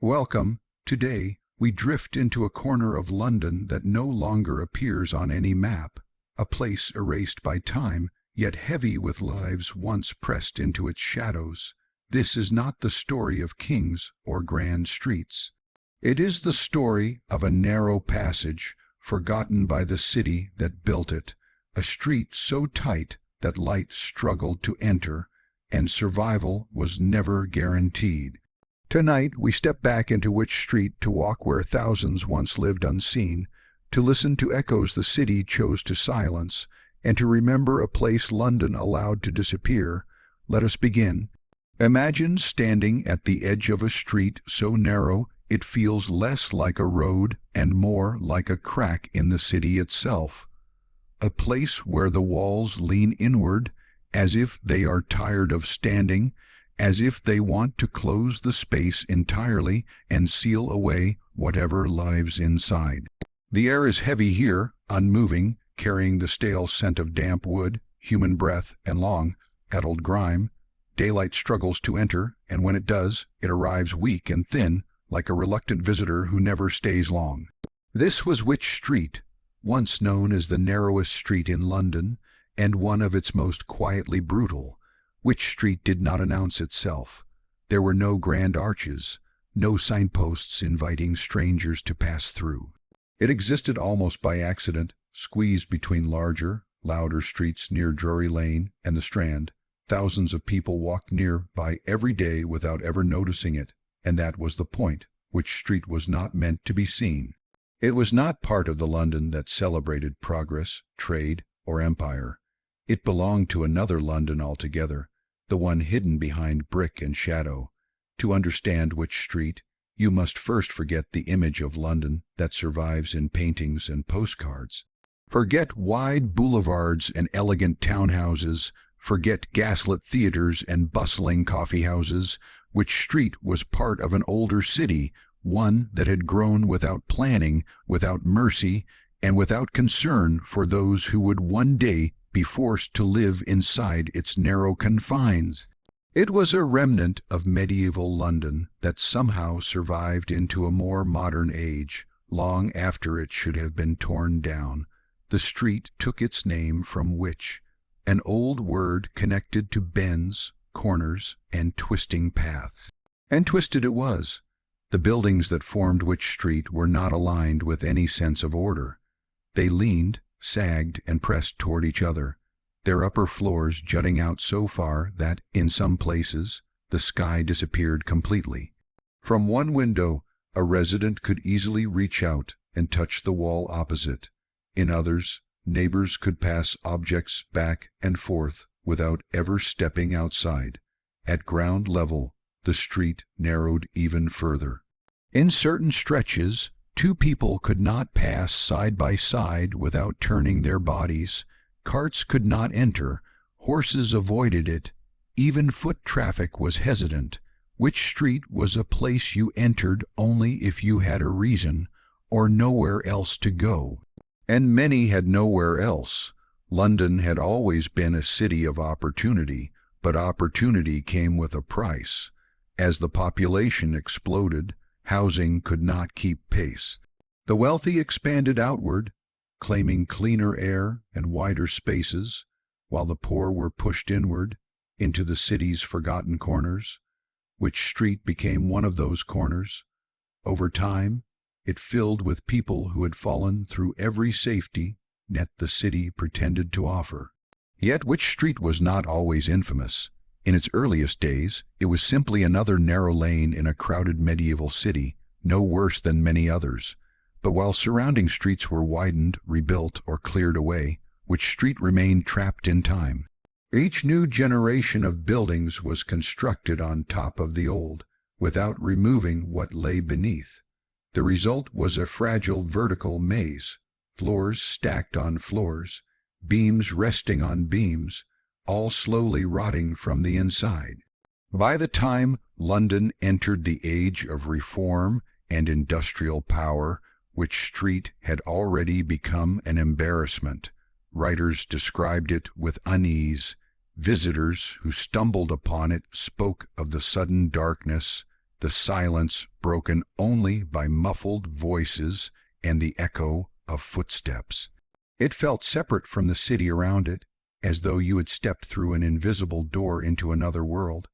Welcome. Today, we drift into a corner of London that no longer appears on any map, a place erased by time, yet heavy with lives once pressed into its shadows. This is not the story of kings or grand streets. It is the story of a narrow passage, forgotten by the city that built it, a street so tight that light struggled to enter, and survival was never guaranteed. Tonight we step back into Wych Street to walk where thousands once lived unseen, to listen to echoes the city chose to silence, and to remember a place London allowed to disappear. Let us begin. Imagine standing at the edge of a street so narrow it feels less like a road and more like a crack in the city itself. A place where the walls lean inward, as if they are tired of standing, as if they want to close the space entirely and seal away whatever lives inside. The air is heavy here, unmoving, carrying the stale scent of damp wood, human breath, and long-petaled grime. Daylight struggles to enter, and when it does, it arrives weak and thin, like a reluctant visitor who never stays long. This was Wych Street, once known as the narrowest street in London, and one of its most quietly brutal. Wych Street did not announce itself. There were no grand arches, no signposts inviting strangers to pass through. It existed almost by accident, squeezed between larger, louder streets near Drury Lane and the Strand. Thousands of people walked nearby every day without ever noticing it, and that was the point. Wych Street was not meant to be seen. It was not part of the London that celebrated progress, trade, or empire. It belonged to another London altogether, the one hidden behind brick and shadow. To understand Wych Street, you must first forget the image of London that survives in paintings and postcards. Forget wide boulevards and elegant townhouses. Forget gaslit theaters and bustling coffeehouses. Wych Street was part of an older city, one that had grown without planning, without mercy, and without concern for those who would one day be forced to live inside its narrow confines. It was a remnant of medieval London that somehow survived into a more modern age, long after it should have been torn down. The street took its name from wych, an old word connected to bends, corners, and twisting paths. And twisted it was. The buildings that formed Wych Street were not aligned with any sense of order. They leaned, sagged, and pressed toward each other, their upper floors jutting out so far that, in some places, the sky disappeared completely. From one window, a resident could easily reach out and touch the wall opposite. In others, neighbors could pass objects back and forth without ever stepping outside. At ground level, the street narrowed even further. In certain stretches, two people could not pass side by side without turning their bodies. Carts could not enter. Horses avoided it. Even foot traffic was hesitant. Wych Street was a place you entered only if you had a reason, or nowhere else to go. And many had nowhere else. London had always been a city of opportunity, but opportunity came with a price. As the population exploded, housing could not keep pace. The wealthy expanded outward, claiming cleaner air and wider spaces, while the poor were pushed inward, into the city's forgotten corners. Wych Street became one of those corners. Over time, it filled with people who had fallen through every safety net the city pretended to offer. Yet Wych Street was not always infamous. In its earliest days, it was simply another narrow lane in a crowded medieval city, no worse than many others. But while surrounding streets were widened, rebuilt, or cleared away, Wych Street remained trapped in time. Each new generation of buildings was constructed on top of the old, without removing what lay beneath. The result was a fragile vertical maze, floors stacked on floors, beams resting on beams, all slowly rotting from the inside. By the time London entered the age of reform and industrial power, Wych Street had already become an embarrassment. Writers described it with unease. Visitors who stumbled upon it spoke of the sudden darkness, the silence broken only by muffled voices and the echo of footsteps. It felt separate from the city around it, as though you had stepped through an invisible door into another world.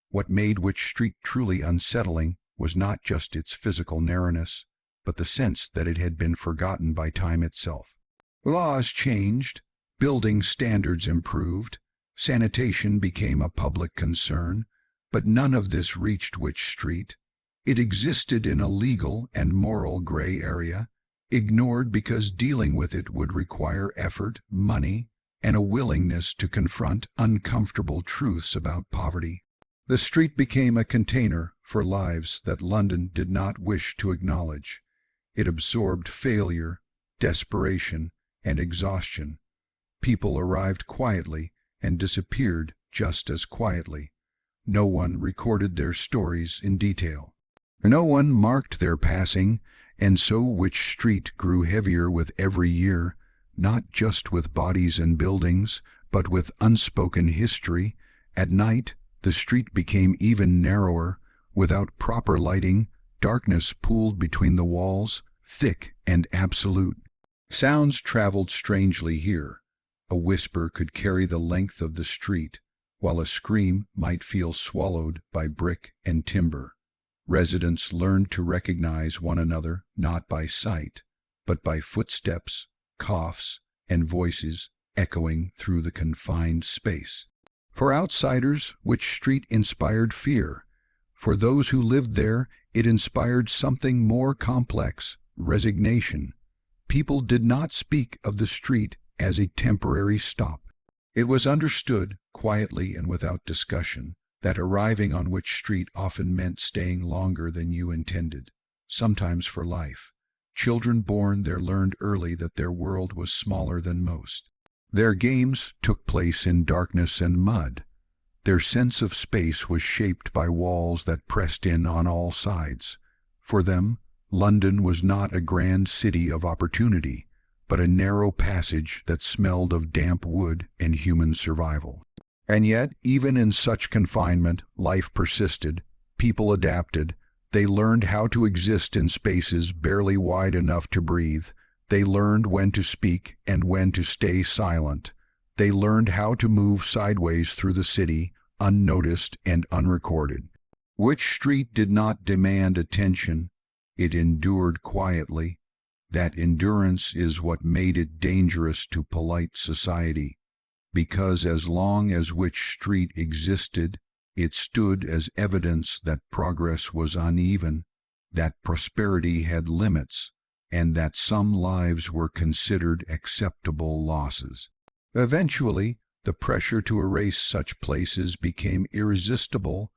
What made Wych Street truly unsettling was not just its physical narrowness, but the sense that it had been forgotten by time itself. Laws changed, building standards improved, sanitation became a public concern, but none of this reached Wych Street. It existed in a legal and moral gray area, ignored because dealing with it would require effort, money, and a willingness to confront uncomfortable truths about poverty. The street became a container for lives that London did not wish to acknowledge. It absorbed failure, desperation, and exhaustion. People arrived quietly and disappeared just as quietly. No one recorded their stories in detail. No one marked their passing, and so Wych Street grew heavier with every year, not just with bodies and buildings, but with unspoken history. At night, the street became even narrower. Without proper lighting, darkness pooled between the walls, thick and absolute. Sounds traveled strangely here. A whisper could carry the length of the street, while a scream might feel swallowed by brick and timber. Residents learned to recognize one another not by sight, but by footsteps, coughs, and voices echoing through the confined space. For outsiders, Wych Street inspired fear. For those who lived there, it inspired something more complex, resignation. People did not speak of the street as a temporary stop. It was understood, quietly and without discussion, that arriving on Wych Street often meant staying longer than you intended, sometimes for life. Children born there learned early that their world was smaller than most. Their games took place in darkness and mud. Their sense of space was shaped by walls that pressed in on all sides. For them, London was not a grand city of opportunity, but a narrow passage that smelled of damp wood and human survival. And yet, even in such confinement, life persisted. People adapted. They learned how to exist in spaces barely wide enough to breathe. They learned when to speak and when to stay silent. They learned how to move sideways through the city, unnoticed and unrecorded. Wych Street did not demand attention. It endured quietly. That endurance is what made it dangerous to polite society, because as long as Wych Street existed, it stood as evidence that progress was uneven, that prosperity had limits, and that some lives were considered acceptable losses. Eventually, the pressure to erase such places became irresistible,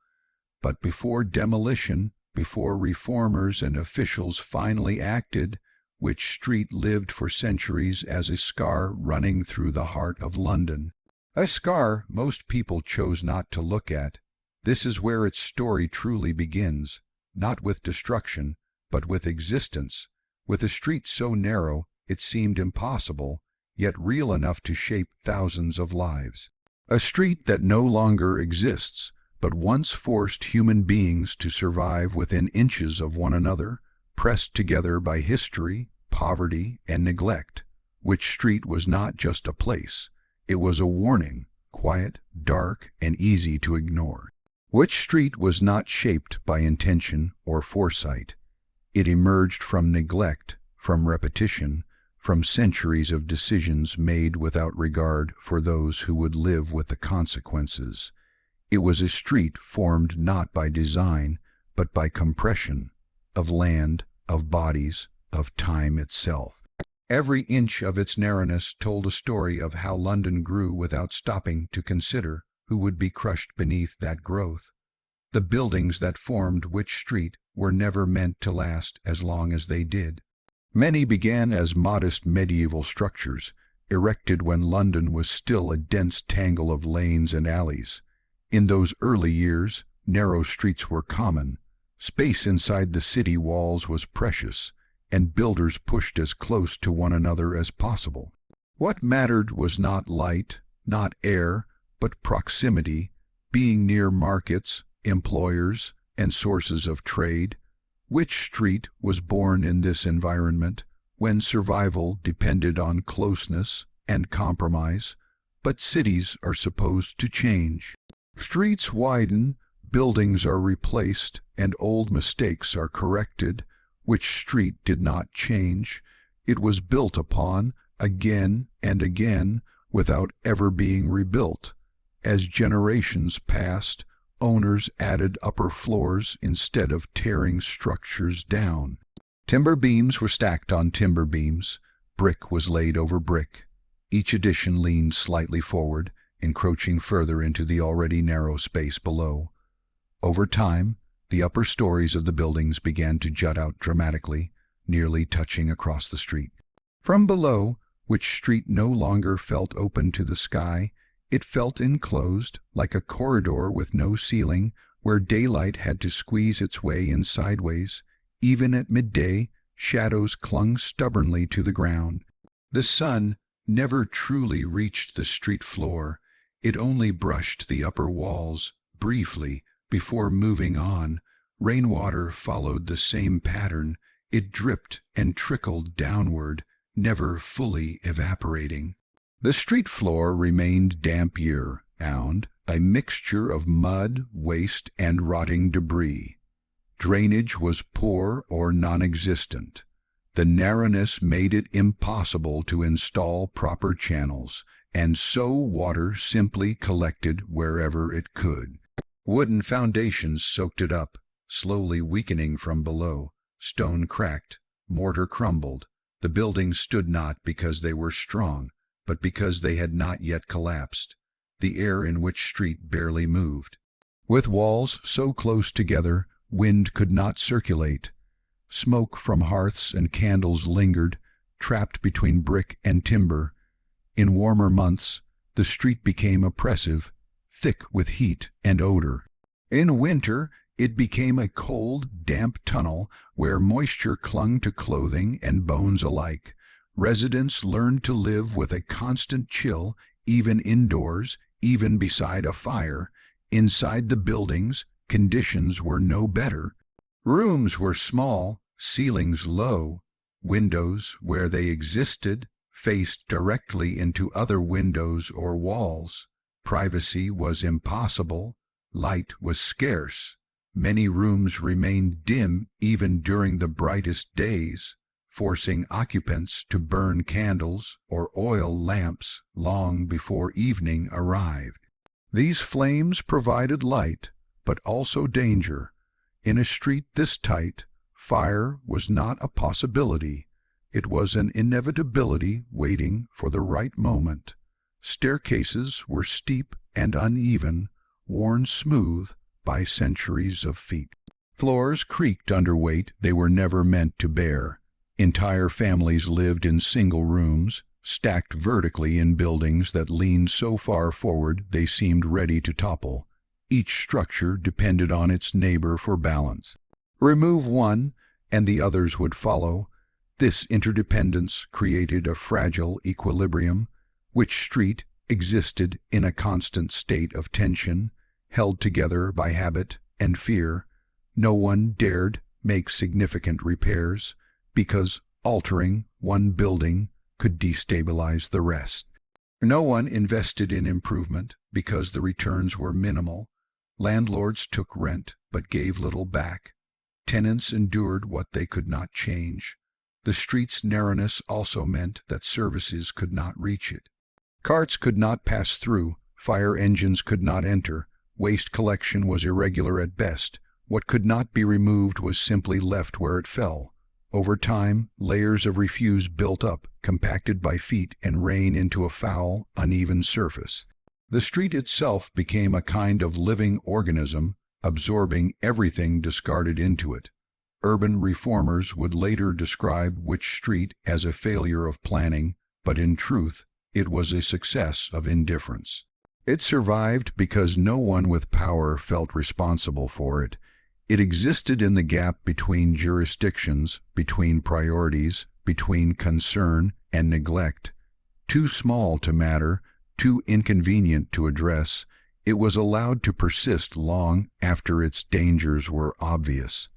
but before demolition, before reformers and officials finally acted, Wych Street lived for centuries as a scar running through the heart of London. A scar most people chose not to look at. This is where its story truly begins, not with destruction, but with existence, with a street so narrow it seemed impossible, yet real enough to shape thousands of lives. A street that no longer exists, but once forced human beings to survive within inches of one another, pressed together by history, poverty, and neglect. Wych Street was not just a place. It was a warning, quiet, dark, and easy to ignore. Wych Street was not shaped by intention or foresight. It emerged from neglect, from repetition, from centuries of decisions made without regard for those who would live with the consequences. It was a street formed not by design, but by compression, of land, of bodies, of time itself. Every inch of its narrowness told a story of how London grew without stopping to consider who would be crushed beneath that growth. The buildings that formed Wych Street were never meant to last as long as they did. Many began as modest medieval structures, erected when London was still a dense tangle of lanes and alleys. In those early years, narrow streets were common. Space inside the city walls was precious, and builders pushed as close to one another as possible. What mattered was not light, not air, but proximity, being near markets, employers, and sources of trade. Wych Street was born in this environment, when survival depended on closeness and compromise, but cities are supposed to change. Streets widen, buildings are replaced, and old mistakes are corrected. Wych Street did not change. It was built upon again and again without ever being rebuilt. As generations passed, owners added upper floors instead of tearing structures down. Timber beams were stacked on timber beams. Brick was laid over brick. Each addition leaned slightly forward, encroaching further into the already narrow space below. Over time, the upper stories of the buildings began to jut out dramatically, nearly touching across the street. From below, Wych Street no longer felt open to the sky. It felt enclosed, like a corridor with no ceiling, where daylight had to squeeze its way in sideways. Even at midday, shadows clung stubbornly to the ground. The sun never truly reached the street floor. It only brushed the upper walls, briefly, before moving on. Rainwater followed the same pattern. It dripped and trickled downward, never fully evaporating. The street floor remained damp year-round, a mixture of mud, waste, and rotting debris. Drainage was poor or non-existent. The narrowness made it impossible to install proper channels, and so water simply collected wherever it could. Wooden foundations soaked it up, slowly weakening from below. Stone cracked, mortar crumbled. The buildings stood not because they were strong, but because they had not yet collapsed. The air in Wych Street barely moved. With walls so close together, wind could not circulate. Smoke from hearths and candles lingered, trapped between brick and timber. In warmer months, the street became oppressive, thick with heat and odor. In winter, it became a cold, damp tunnel where moisture clung to clothing and bones alike. Residents learned to live with a constant chill, even indoors, even beside a fire. Inside the buildings, conditions were no better. Rooms were small, ceilings low. Windows, where they existed, faced directly into other windows or walls. Privacy was impossible. Light was scarce. Many rooms remained dim even during the brightest days, forcing occupants to burn candles or oil lamps long before evening arrived. These flames provided light, but also danger. In a street this tight, fire was not a possibility. It was an inevitability waiting for the right moment. Staircases were steep and uneven, worn smooth by centuries of feet. Floors creaked under weight they were never meant to bear. Entire families lived in single rooms, stacked vertically in buildings that leaned so far forward they seemed ready to topple. Each structure depended on its neighbor for balance. Remove one, and the others would follow. This interdependence created a fragile equilibrium. Wych Street existed in a constant state of tension, held together by habit and fear. No one dared make significant repairs, because altering one building could destabilize the rest. No one invested in improvement because the returns were minimal. Landlords took rent but gave little back. Tenants endured what they could not change. The street's narrowness also meant that services could not reach it. Carts could not pass through, fire engines could not enter, waste collection was irregular at best. What could not be removed was simply left where it fell. Over time, layers of refuse built up, compacted by feet and rain into a foul, uneven surface. The street itself became a kind of living organism, absorbing everything discarded into it. Urban reformers would later describe Wych Street as a failure of planning, but in truth, it was a success of indifference. It survived because no one with power felt responsible for it. It existed in the gap between jurisdictions, between priorities, between concern and neglect. Too small to matter, too inconvenient to address, It was allowed to persist long after its dangers were obvious.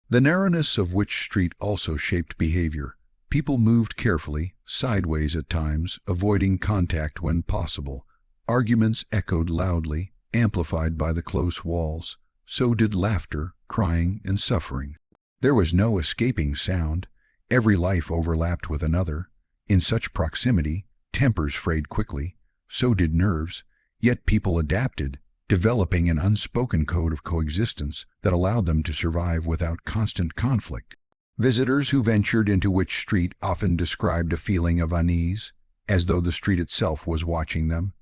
The narrowness of Wych Street also shaped behavior. People moved carefully, sideways at times, avoiding contact when possible. Arguments echoed loudly, amplified by the close walls. So did laughter, crying, and suffering. There was no escaping sound. Every life overlapped with another. In such proximity, tempers frayed quickly. So did nerves. Yet people adapted, developing an unspoken code of coexistence that allowed them to survive without constant conflict. Visitors who ventured into Wych Street often described a feeling of unease, as though the street itself was watching them.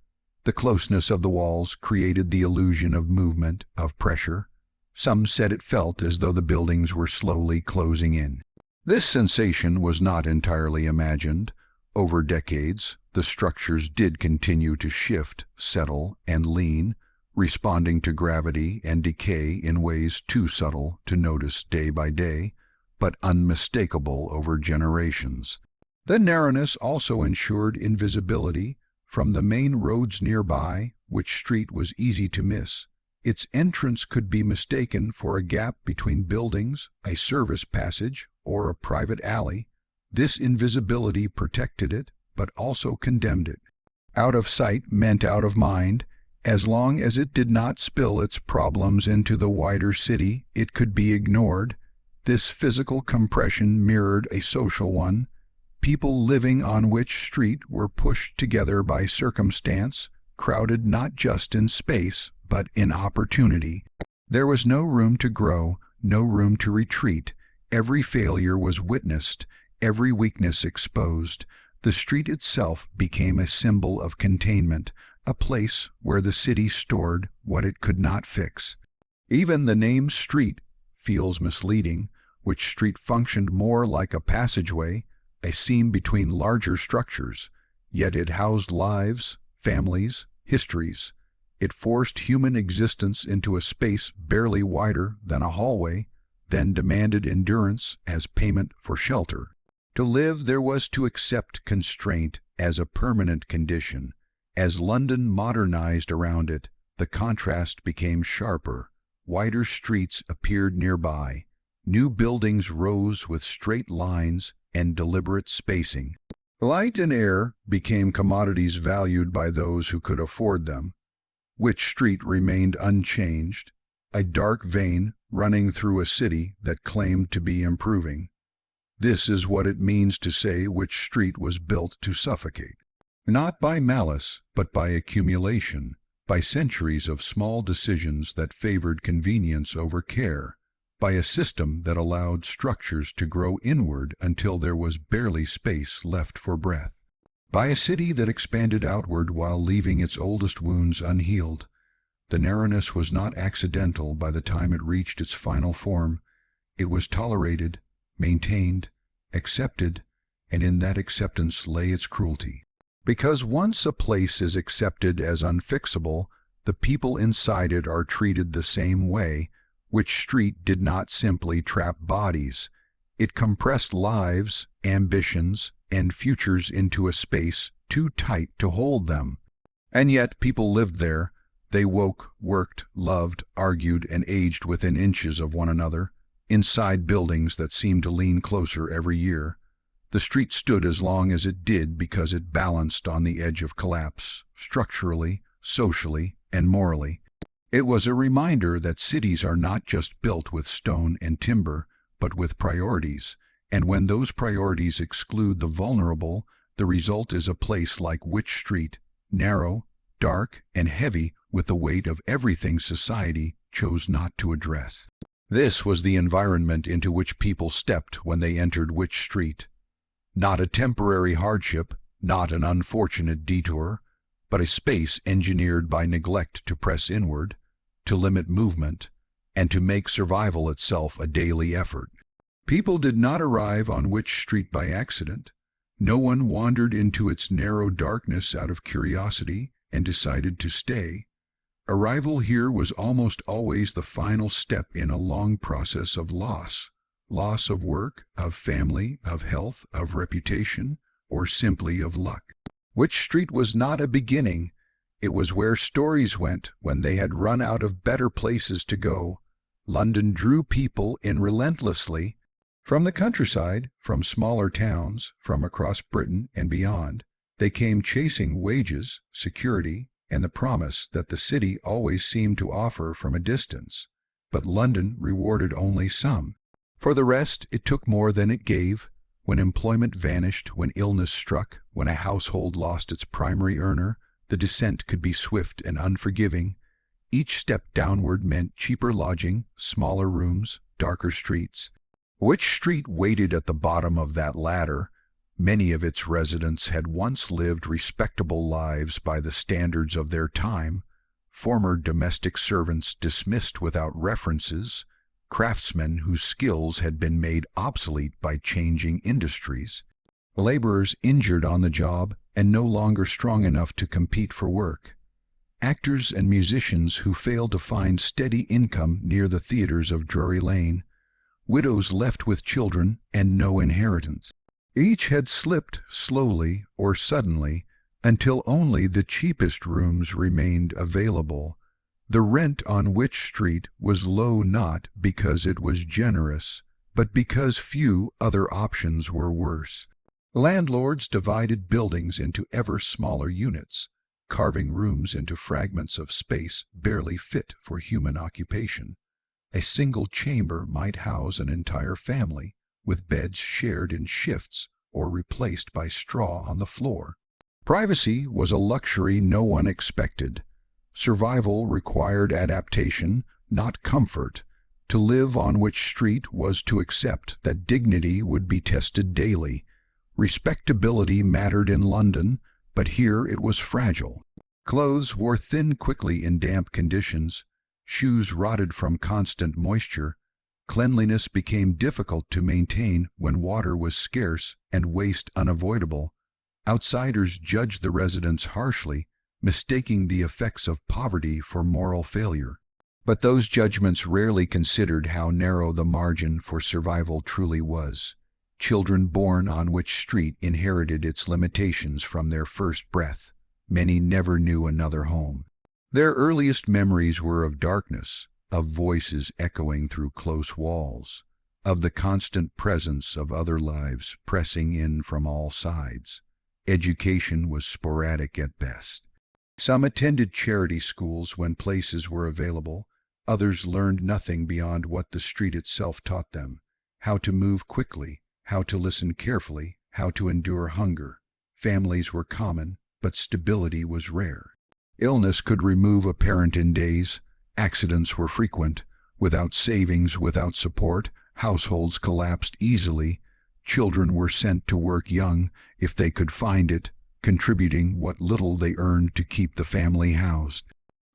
The closeness of the walls created the illusion of movement, of pressure. Some said it felt as though the buildings were slowly closing in. This sensation was not entirely imagined. Over decades, the structures did continue to shift, settle, and lean, responding to gravity and decay in ways too subtle to notice day by day, but unmistakable over generations. The narrowness also ensured invisibility. From the main roads nearby, Wych Street was easy to miss. Its entrance could be mistaken for a gap between buildings, a service passage, or a private alley. This invisibility protected it, but also condemned it. Out of sight meant out of mind. As long as it did not spill its problems into the wider city, it could be ignored. This physical compression mirrored a social one. People living on Wych Street were pushed together by circumstance, crowded not just in space, but in opportunity. There was no room to grow, no room to retreat. Every failure was witnessed, every weakness exposed. The street itself became a symbol of containment, a place where the city stored what it could not fix. Even the name street feels misleading. Wych Street functioned more like a passageway, a seam between larger structures, yet it housed lives, families, histories. It forced human existence into a space barely wider than a hallway, then demanded endurance as payment for shelter. To live there was to accept constraint as a permanent condition. As London modernized around it, the contrast became sharper. Wider streets appeared nearby. New buildings rose with straight lines and deliberate spacing. Light and air became commodities valued by those who could afford them. Wych Street remained unchanged, a dark vein running through a city that claimed to be improving. This is what it means to say Wych Street was built to suffocate. Not by malice, but by accumulation, by centuries of small decisions that favored convenience over care, by a system that allowed structures to grow inward until there was barely space left for breath, by a city that expanded outward while leaving its oldest wounds unhealed. The narrowness was not accidental by the time it reached its final form. It was tolerated, maintained, accepted, and in that acceptance lay its cruelty. Because once a place is accepted as unfixable, the people inside it are treated the same way. Wych Street did not simply trap bodies. It compressed lives, ambitions, and futures into a space too tight to hold them. And yet people lived there. They woke, worked, loved, argued, and aged within inches of one another, inside buildings that seemed to lean closer every year. The street stood as long as it did because it balanced on the edge of collapse, structurally, socially, and morally. It was a reminder that cities are not just built with stone and timber, but with priorities, and when those priorities exclude the vulnerable, the result is a place like Wych Street, narrow, dark, and heavy with the weight of everything society chose not to address. This was the environment into which people stepped when they entered Wych Street. Not a temporary hardship, not an unfortunate detour, but a space engineered by neglect to press inward, to limit movement, and to make survival itself a daily effort. People did not arrive on Wych Street by accident. No one wandered into its narrow darkness out of curiosity and decided to stay. Arrival here was almost always the final step in a long process of loss. Loss of work, of family, of health, of reputation, or simply of luck. Wych Street was not a beginning. It was where stories went when they had run out of better places to go. London drew people in relentlessly from the countryside, from smaller towns, from across Britain and beyond. They came chasing wages, security, and the promise that the city always seemed to offer from a distance. But London rewarded only some. For the rest, it took more than it gave. When employment vanished, when illness struck, when a household lost its primary earner, the descent could be swift and unforgiving. Each step downward meant cheaper lodging, smaller rooms, darker streets. Wych Street waited at the bottom of that ladder. Many of its residents had once lived respectable lives by the standards of their time. Former domestic servants dismissed without references, craftsmen whose skills had been made obsolete by changing industries, laborers injured on the job and no longer strong enough to compete for work, actors and musicians who failed to find steady income near the theaters of Drury Lane, widows left with children and no inheritance. Each had slipped slowly or suddenly until only the cheapest rooms remained available. The rent on Wych Street was low not because it was generous, but because few other options were worse. Landlords divided buildings into ever smaller units, carving rooms into fragments of space barely fit for human occupation. A single chamber might house an entire family, with beds shared in shifts or replaced by straw on the floor. Privacy was a luxury no one expected. Survival required adaptation, not comfort. To live on Wych Street was to accept that dignity would be tested daily. Respectability mattered in London, but here it was fragile. Clothes wore thin quickly in damp conditions. Shoes rotted from constant moisture. Cleanliness became difficult to maintain when water was scarce and waste unavoidable. Outsiders judged the residents harshly, mistaking the effects of poverty for moral failure. But those judgments rarely considered how narrow the margin for survival truly was. Children born on Wych Street inherited its limitations from their first breath. Many never knew another home. Their earliest memories were of darkness, of voices echoing through close walls, of the constant presence of other lives pressing in from all sides. Education was sporadic at best. Some attended charity schools when places were available. Others learned nothing beyond what the street itself taught them: how to move quickly, how to listen carefully, how to endure hunger. Families were common, but stability was rare. Illness could remove a parent in days. Accidents were frequent. Without savings, without support, households collapsed easily. Children were sent to work young, if they could find it, contributing what little they earned to keep the family housed.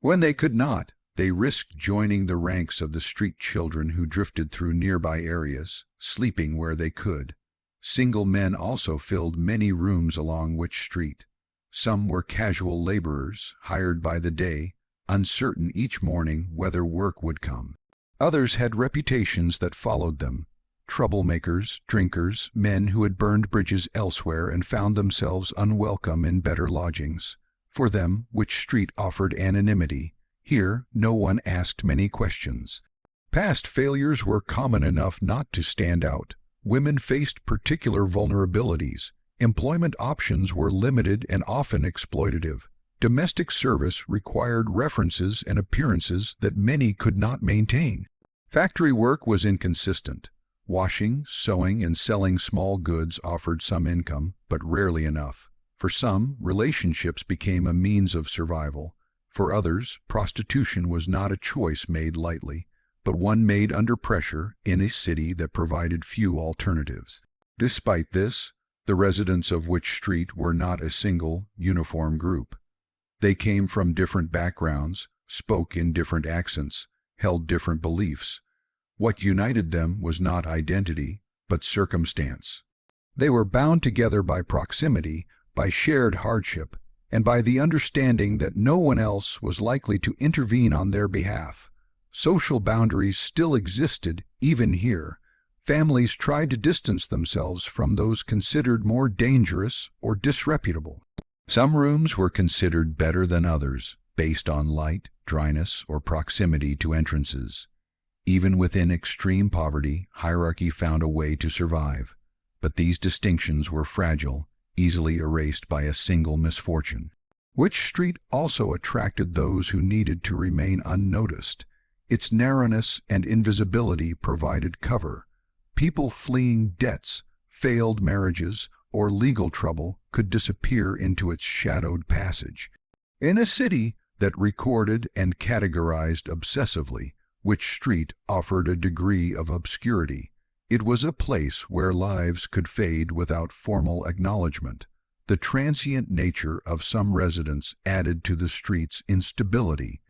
When they could not, they risked joining the ranks of the street children who drifted through nearby areas, sleeping where they could. Single men also filled many rooms along Wych Street. Some were casual laborers, hired by the day, uncertain each morning whether work would come. Others had reputations that followed them: troublemakers, drinkers, men who had burned bridges elsewhere and found themselves unwelcome in better lodgings. For them, Wych Street offered anonymity. Here, no one asked many questions. Past failures were common enough not to stand out. Women faced particular vulnerabilities. Employment options were limited and often exploitative. Domestic service required references and appearances that many could not maintain. Factory work was inconsistent. Washing, sewing, and selling small goods offered some income, but rarely enough. For some, relationships became a means of survival. For others, prostitution was not a choice made lightly, but one made under pressure in a city that provided few alternatives. Despite this, the residents of Wych Street were not a single, uniform group. They came from different backgrounds, spoke in different accents, held different beliefs. What united them was not identity, but circumstance. They were bound together by proximity, by shared hardship, and by the understanding that no one else was likely to intervene on their behalf. Social boundaries still existed, even here. Families tried to distance themselves from those considered more dangerous or disreputable. Some rooms were considered better than others, based on light, dryness, or proximity to entrances. Even within extreme poverty, hierarchy found a way to survive. But these distinctions were fragile, easily erased by a single misfortune. Wych Street also attracted those who needed to remain unnoticed. Its narrowness and invisibility provided cover. People fleeing debts, failed marriages, or legal trouble could disappear into its shadowed passage. In a city that recorded and categorized obsessively, Wych Street offered a degree of obscurity. It was a place where lives could fade without formal acknowledgement. The transient nature of some residents added to the street's instability.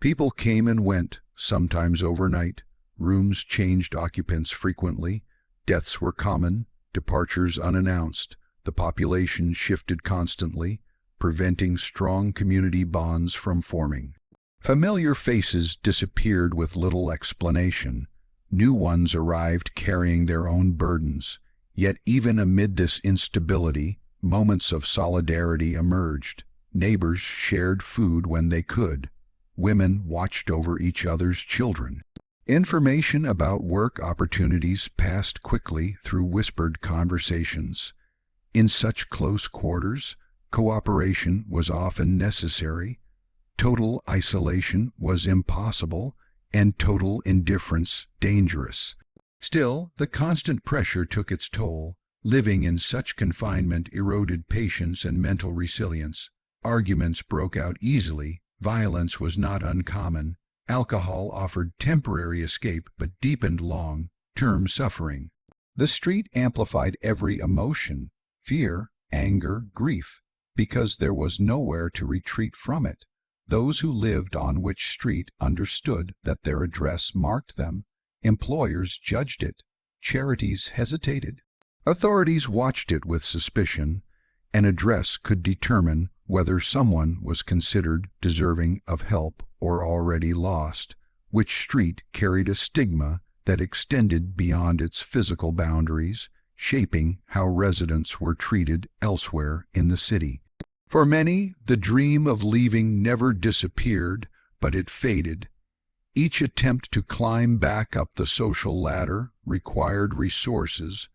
People came and went, sometimes overnight. Rooms changed occupants frequently. Deaths were common, departures unannounced. The population shifted constantly, preventing strong community bonds from forming. Familiar faces disappeared with little explanation. New ones arrived carrying their own burdens. Yet even amid this instability, moments of solidarity emerged. Neighbors shared food when they could. Women watched over each other's children. Information about work opportunities passed quickly through whispered conversations. In such close quarters, cooperation was often necessary. Total isolation was impossible, and total indifference dangerous. Still, the constant pressure took its toll. Living in such confinement eroded patience and mental resilience. Arguments broke out easily. Violence was not uncommon. Alcohol offered temporary escape but deepened long-term suffering. The street amplified every emotion, fear, anger, grief, because there was nowhere to retreat from it. Those who lived on Wych Street understood that their address marked them. Employers judged it. Charities hesitated. Authorities watched it with suspicion. An address could determine whether someone was considered deserving of help or already lost. Wych Street carried a stigma that extended beyond its physical boundaries, shaping how residents were treated elsewhere in the city. For many, the dream of leaving never disappeared, but it faded. Each attempt to climb back up the social ladder required resources,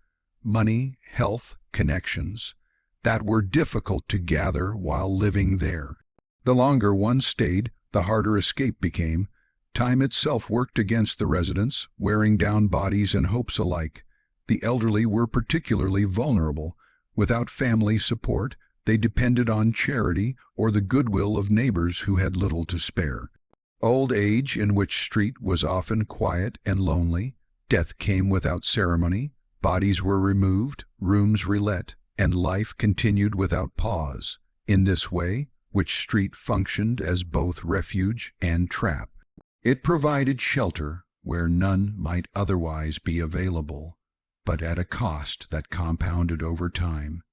money, health, connections, that were difficult to gather while living there. The longer one stayed, the harder escape became. Time itself worked against the residents, wearing down bodies and hopes alike. The elderly were particularly vulnerable. Without family support, they depended on charity or the goodwill of neighbors who had little to spare. Old age in Wych Street was often quiet and lonely. Death came without ceremony. Bodies were removed, rooms relet, and life continued without pause. In this way, Wych Street functioned as both refuge and trap. It provided shelter where none might otherwise be available, but at a cost that compounded over time.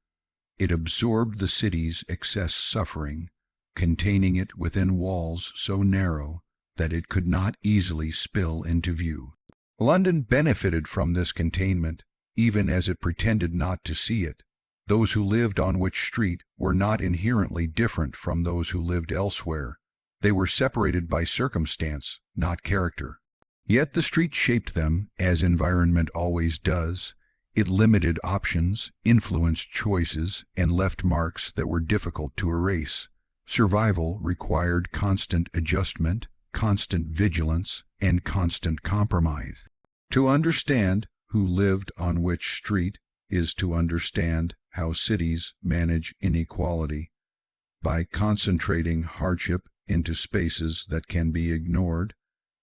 It absorbed the city's excess suffering, containing it within walls so narrow that it could not easily spill into view. London benefited from this containment, even as it pretended not to see it. Those who lived on Wych Street were not inherently different from those who lived elsewhere. They were separated by circumstance, not character. Yet the street shaped them, as environment always does. It limited options, influenced choices, and left marks that were difficult to erase. Survival required constant adjustment, constant vigilance, and constant compromise. To understand who lived on Wych Street is to understand how cities manage inequality. By concentrating hardship into spaces that can be ignored,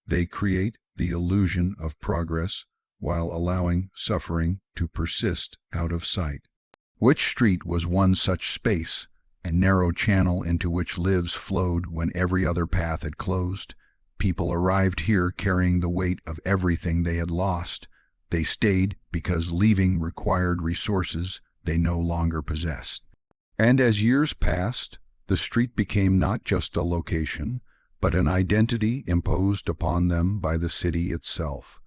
they create the illusion of progress while allowing suffering to persist out of sight. Wych Street was one such space, a narrow channel into which lives flowed when every other path had closed. People arrived here carrying the weight of everything they had lost. They stayed because leaving required resources they no longer possessed. And as years passed, the street became not just a location, but an identity imposed upon them by the city itself.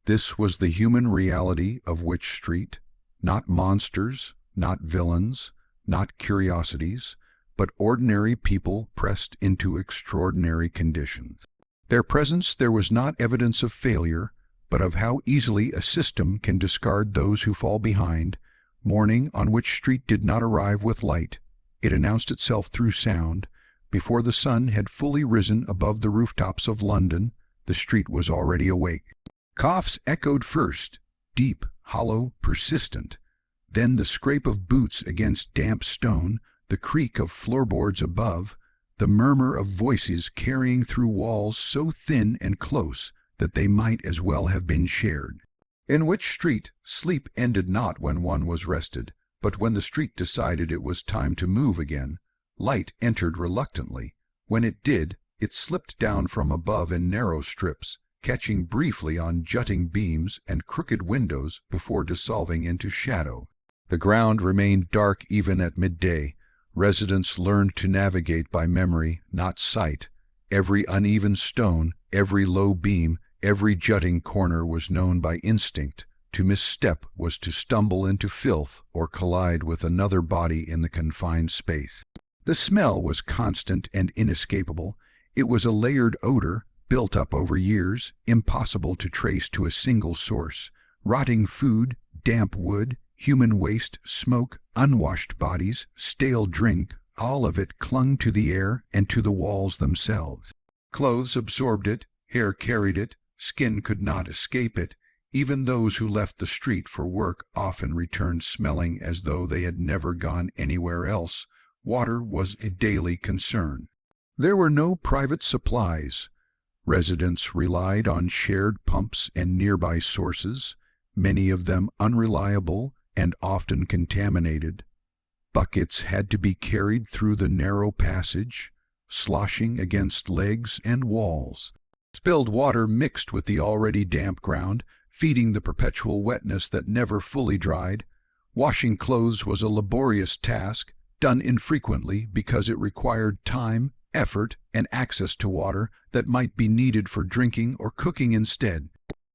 This was the human reality of Wych Street, not monsters, not villains, not curiosities, but ordinary people pressed into extraordinary conditions. Their presence there was not evidence of failure, but of how easily a system can discard those who fall behind. Morning on Wych Street did not arrive with light. It announced itself through sound. Before the sun had fully risen above the rooftops of London, the street was already awake. Coughs echoed first, deep, hollow, persistent. Then the scrape of boots against damp stone, the creak of floorboards above, the murmur of voices carrying through walls so thin and close that they might as well have been shared. In Wych Street, sleep ended not when one was rested, but when the street decided it was time to move again. Light entered reluctantly. When it did, it slipped down from above in narrow strips, catching briefly on jutting beams and crooked windows before dissolving into shadow. The ground remained dark even at midday. Residents learned to navigate by memory, not sight. Every uneven stone, every low beam, every jutting corner was known by instinct. To misstep was to stumble into filth or collide with another body in the confined space. The smell was constant and inescapable. It was a layered odor, built up over years, impossible to trace to a single source. Rotting food, damp wood, human waste, smoke, unwashed bodies, stale drink, all of it clung to the air and to the walls themselves. Clothes absorbed it, hair carried it, skin could not escape it. Even those who left the street for work often returned smelling as though they had never gone anywhere else. Water was a daily concern. There were no private supplies. Residents relied on shared pumps and nearby sources, many of them unreliable and often contaminated. Buckets had to be carried through the narrow passage, sloshing against legs and walls. Spilled water mixed with the already damp ground, feeding the perpetual wetness that never fully dried. Washing clothes was a laborious task, done infrequently because it required time, effort, and access to water that might be needed for drinking or cooking instead.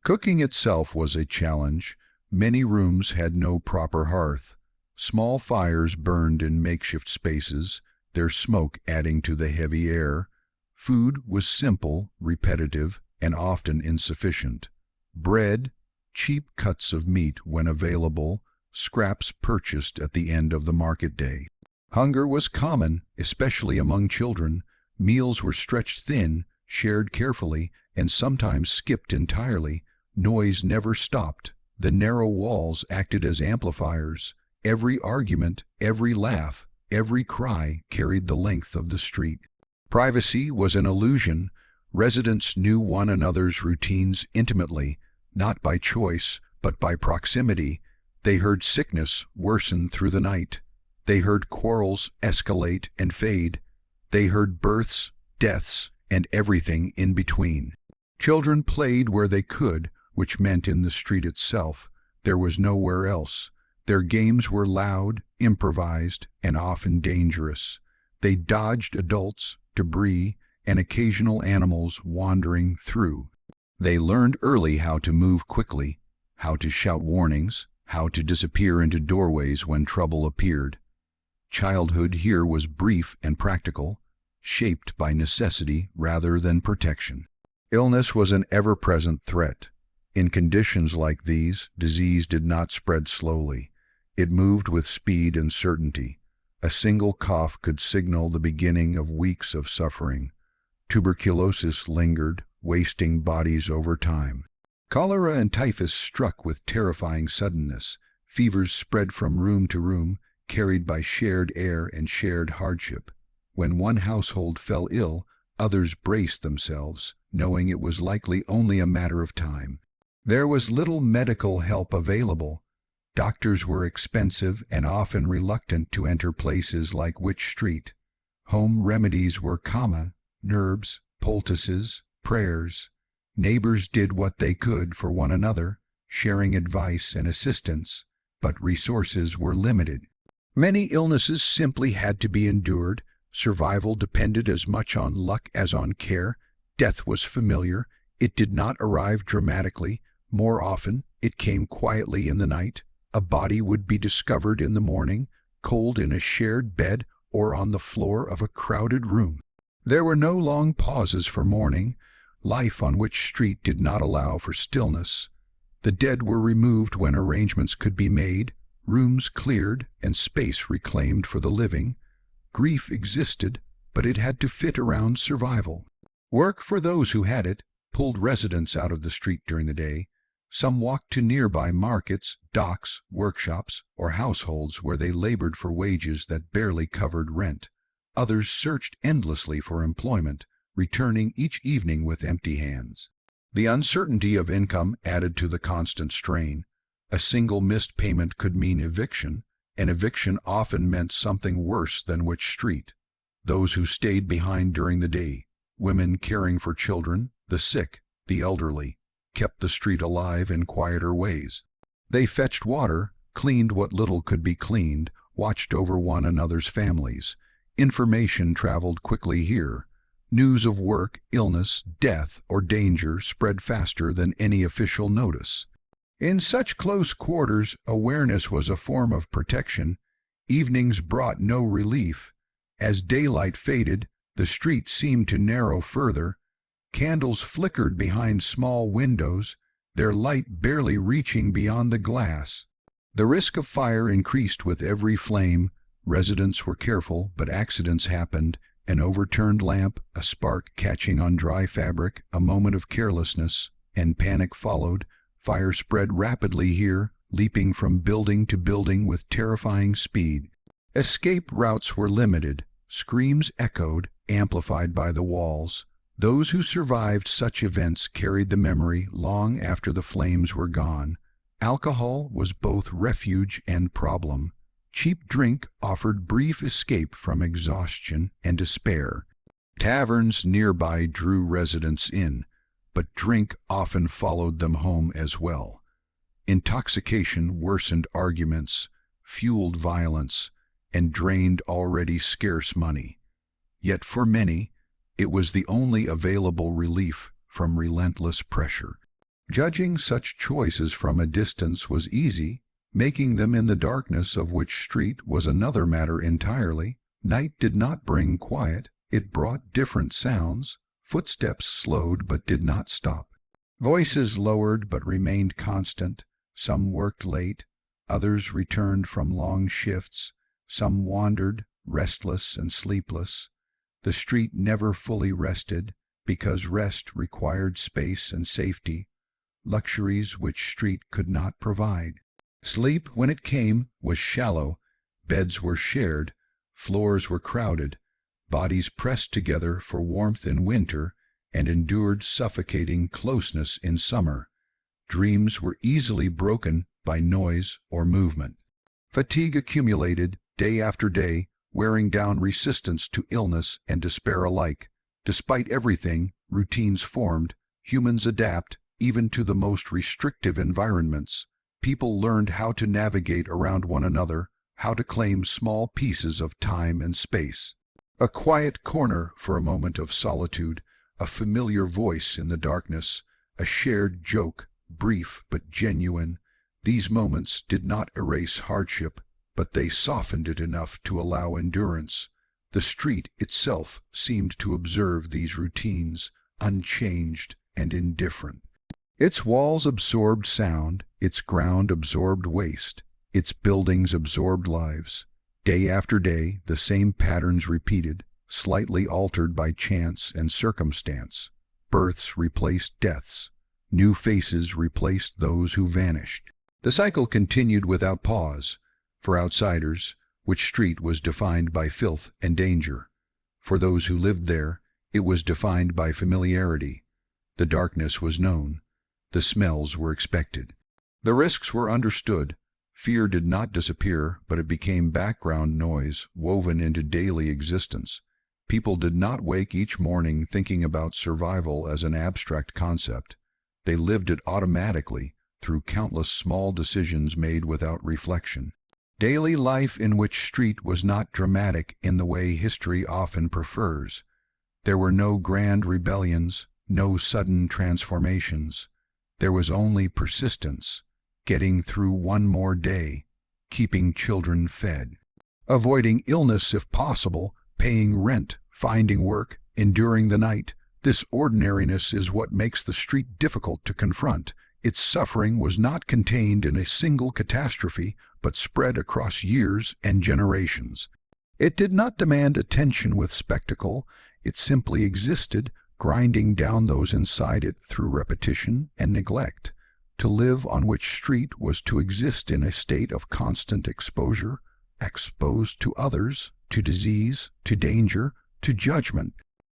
Cooking itself was a challenge. Many rooms had no proper hearth. Small fires burned in makeshift spaces, their smoke adding to the heavy air. Food was simple, repetitive, and often insufficient. Bread, cheap cuts of meat when available, scraps purchased at the end of the market day. Hunger was common, especially among children. Meals were stretched thin, shared carefully, and sometimes skipped entirely. Noise never stopped. The narrow walls acted as amplifiers. Every argument, every laugh, every cry carried the length of the street. Privacy was an illusion. Residents knew one another's routines intimately, not by choice, but by proximity. They heard sickness worsen through the night. They heard quarrels escalate and fade. They heard births, deaths, and everything in between. Children played where they could, which meant in the street itself. There was nowhere else. Their games were loud, improvised, and often dangerous. They dodged adults, debris, and occasional animals wandering through. They learned early how to move quickly, how to shout warnings, how to disappear into doorways when trouble appeared. Childhood here was brief and practical, shaped by necessity rather than protection. Illness was an ever-present threat. In conditions like these, disease did not spread slowly. It moved with speed and certainty. A single cough could signal the beginning of weeks of suffering. Tuberculosis lingered, wasting bodies over time. Cholera and typhus struck with terrifying suddenness. Fevers spread from room to room, carried by shared air and shared hardship. When one household fell ill, others braced themselves, knowing it was likely only a matter of time. There was little medical help available. Doctors were expensive and often reluctant to enter places like Wych Street. Home remedies were common: herbs, poultices, prayers. Neighbors did what they could for one another, sharing advice and assistance, but resources were limited. Many illnesses simply had to be endured. Survival depended as much on luck as on care. Death was familiar. It did not arrive dramatically. More often, it came quietly in the night. A body would be discovered in the morning, cold in a shared bed, or on the floor of a crowded room. There were no long pauses for mourning. Life on Wych Street did not allow for stillness. The dead were removed when arrangements could be made, rooms cleared, and space reclaimed for the living. Grief existed, but it had to fit around survival. Work, for those who had it, pulled residents out of the street during the day. Some walked to nearby markets, docks, workshops, or households where they labored for wages that barely covered rent. Others searched endlessly for employment, returning each evening with empty hands. The uncertainty of income added to the constant strain. A single missed payment could mean eviction, and eviction often meant something worse than Wych Street. Those who stayed behind during the day, women caring for children, the sick, the elderly, kept the street alive in quieter ways. They fetched water, cleaned what little could be cleaned, watched over one another's families. Information traveled quickly here. News of work, illness, death, or danger spread faster than any official notice. In such close quarters, awareness was a form of protection. Evenings brought no relief. As daylight faded, the street seemed to narrow further. Candles flickered behind small windows, their light barely reaching beyond the glass. The risk of fire increased with every flame. Residents were careful, but accidents happened. An overturned lamp, a spark catching on dry fabric, a moment of carelessness, and panic followed. Fire spread rapidly here, leaping from building to building with terrifying speed. Escape routes were limited. Screams echoed, amplified by the walls. Those who survived such events carried the memory long after the flames were gone. Alcohol was both refuge and problem. Cheap drink offered brief escape from exhaustion and despair. Taverns nearby drew residents in, but drink often followed them home as well. Intoxication worsened arguments, fueled violence, and drained already scarce money. Yet for many, it was the only available relief from relentless pressure. Judging such choices from a distance was easy. Making them in the darkness of Wych Street was another matter entirely. Night did not bring quiet, it brought different sounds. Footsteps slowed but did not stop. Voices lowered but remained constant. Some worked late, others returned from long shifts. Some wandered, restless and sleepless. The street never fully rested, because rest required space and safety, luxuries Wych Street could not provide. Sleep, when it came, was shallow. Beds were shared, floors were crowded, bodies pressed together for warmth in winter and endured suffocating closeness in summer. Dreams were easily broken by noise or movement. Fatigue accumulated day after day, wearing down resistance to illness and despair alike. Despite everything, routines formed. Humans adapt, even to the most restrictive environments. People learned how to navigate around one another, how to claim small pieces of time and space. A quiet corner for a moment of solitude, a familiar voice in the darkness, a shared joke, brief but genuine. These moments did not erase hardship, but they softened it enough to allow endurance. The street itself seemed to observe these routines, unchanged and indifferent. Its walls absorbed sound, its ground absorbed waste, its buildings absorbed lives. Day after day, the same patterns repeated, slightly altered by chance and circumstance. Births replaced deaths. New faces replaced those who vanished. The cycle continued without pause. For outsiders, Wych Street was defined by filth and danger. For those who lived there, it was defined by familiarity. The darkness was known. The smells were expected. The risks were understood. Fear did not disappear, but it became background noise woven into daily existence. People did not wake each morning thinking about survival as an abstract concept. They lived it automatically through countless small decisions made without reflection. Daily life in Wych Street was not dramatic in the way history often prefers. There were no grand rebellions, no sudden transformations. There was only persistence, getting through one more day, keeping children fed. avoiding illness if possible, paying rent, finding work, enduring the night. This ordinariness is what makes the street difficult to confront. Its suffering was not contained in a single catastrophe, but spread across years and generations. It did not demand attention with spectacle. It simply existed, grinding down those inside it through repetition and neglect. To live on Wych Street was to exist in a state of constant exposure, exposed to others, to disease, to danger, to judgment.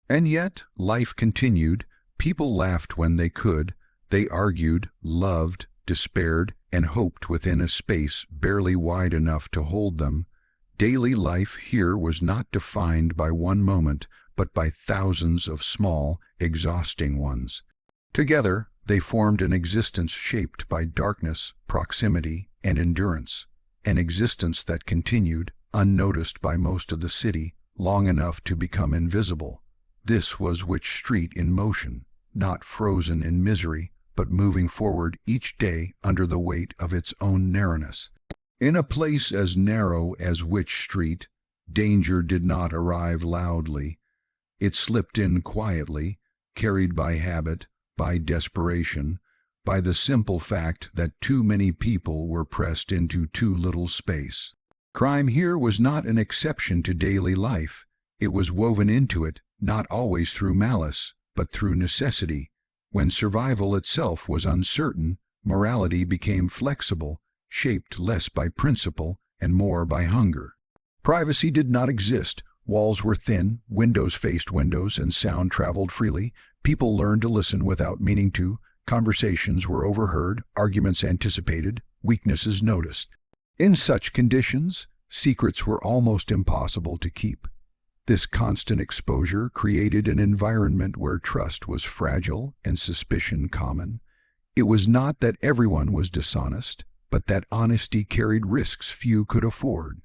And yet, life continued. People laughed when they could. They argued, loved, despaired, and hoped within a space barely wide enough to hold them. Daily life here was not defined by one moment, but by thousands of small, exhausting ones. Together, they formed an existence shaped by darkness, proximity, and endurance, an existence that continued, unnoticed by most of the city, long enough to become invisible. This was Wych Street in motion, not frozen in misery, but moving forward each day under the weight of its own narrowness. In a place as narrow as Wych Street, danger did not arrive loudly. It slipped in quietly, carried by habit, by desperation, by the simple fact that too many people were pressed into too little space. Crime here was not an exception to daily life. It was woven into it, not always through malice, but through necessity. When survival itself was uncertain, morality became flexible, shaped less by principle and more by hunger. Privacy did not exist. Walls were thin, windows faced windows, and sound traveled freely. People learned to listen without meaning to. Conversations were overheard, arguments anticipated, weaknesses noticed. In such conditions, secrets were almost impossible to keep. This constant exposure created an environment where trust was fragile and suspicion common. It was not that everyone was dishonest, but that honesty carried risks few could afford.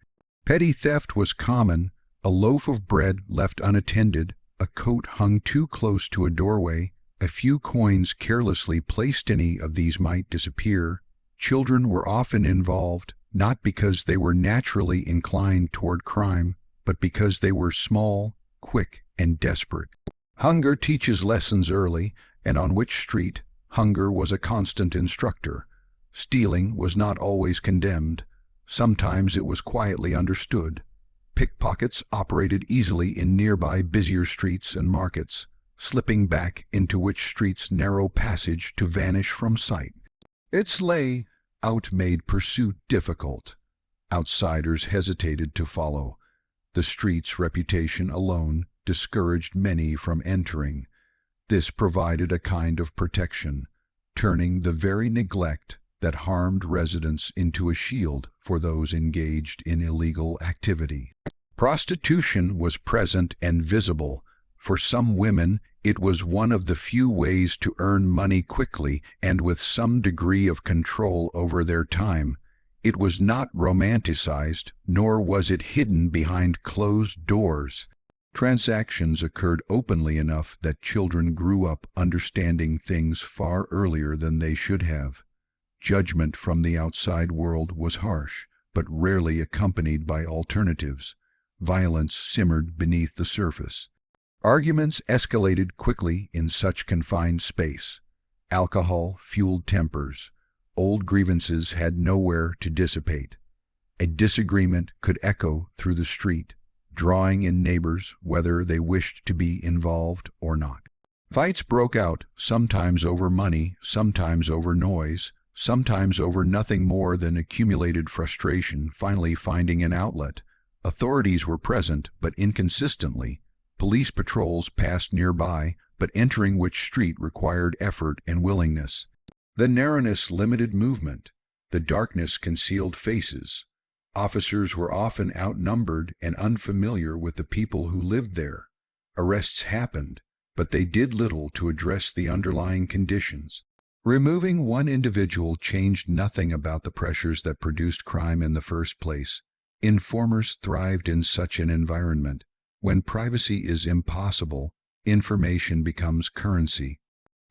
Petty theft was common. A loaf of bread left unattended, a coat hung too close to a doorway, a few coins carelessly placed, any of these might disappear. Children were often involved, not because they were naturally inclined toward crime, but because they were small, quick, and desperate. Hunger teaches lessons early, and on Wych Street, hunger was a constant instructor. Stealing was not always condemned. Sometimes it was quietly understood. Pickpockets operated easily in nearby busier streets and markets, slipping back into Wych Street's narrow passage to vanish from sight. Its layout made pursuit difficult. Outsiders hesitated to follow. The street's reputation alone discouraged many from entering. This provided a kind of protection, turning the very neglect that harmed residents into a shield for those engaged in illegal activity. Prostitution was present and visible. For some women, it was one of the few ways to earn money quickly and with some degree of control over their time. It was not romanticized, nor was it hidden behind closed doors. Transactions occurred openly enough that children grew up understanding things far earlier than they should have. Judgment from the outside world was harsh, but rarely accompanied by alternatives. Violence simmered beneath the surface. Arguments escalated quickly in such confined space. Alcohol fueled tempers. Old grievances had nowhere to dissipate. A disagreement could echo through the street, drawing in neighbors whether they wished to be involved or not. Fights broke out, sometimes over money, sometimes over noise, sometimes over nothing more than accumulated frustration finally finding an outlet. Authorities were present, but inconsistently. Police patrols passed nearby, but entering Wych Street required effort and willingness. The narrowness limited movement. The darkness concealed faces. Officers were often outnumbered and unfamiliar with the people who lived there. Arrests happened, but they did little to address the underlying conditions. Removing one individual changed nothing about the pressures that produced crime in the first place. Informers thrived in such an environment. When privacy is impossible, information becomes currency.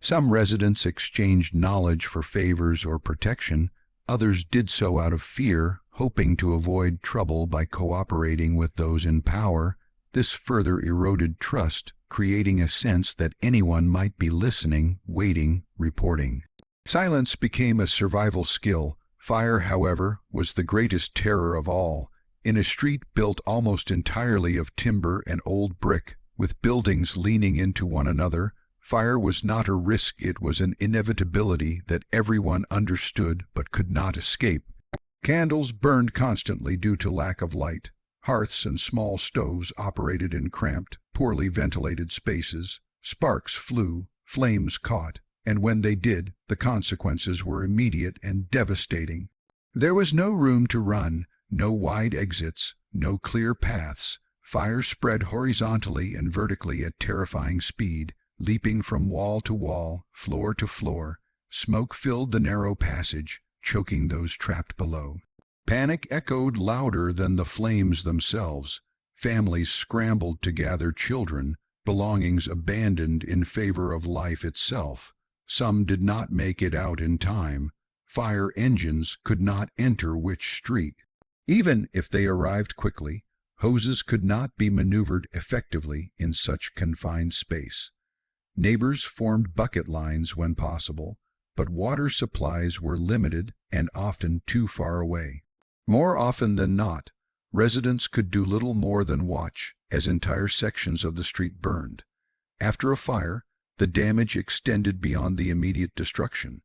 Some residents exchanged knowledge for favors or protection. Others did so out of fear, hoping to avoid trouble by cooperating with those in power. This further eroded trust, creating a sense that anyone might be listening, waiting, reporting. Silence became a survival skill. Fire, however, was the greatest terror of all. In a street built almost entirely of timber and old brick, with buildings leaning into one another, fire was not a risk, it was an inevitability that everyone understood but could not escape. Candles burned constantly due to lack of light. Hearths and small stoves operated in cramped, poorly ventilated spaces. Sparks flew, flames caught, and when they did, the consequences were immediate and devastating. There was no room to run, no wide exits, no clear paths. Fire spread horizontally and vertically at terrifying speed, leaping from wall to wall, floor to floor. Smoke filled the narrow passage, choking those trapped below. Panic echoed louder than the flames themselves. Families scrambled to gather children, belongings abandoned in favor of life itself. Some did not make it out in time. Fire engines could not enter Wych Street. Even if they arrived quickly, hoses could not be maneuvered effectively in such confined space. Neighbors formed bucket lines when possible, but water supplies were limited and often too far away. More often than not, residents could do little more than watch as entire sections of the street burned. After a fire, the damage extended beyond the immediate destruction.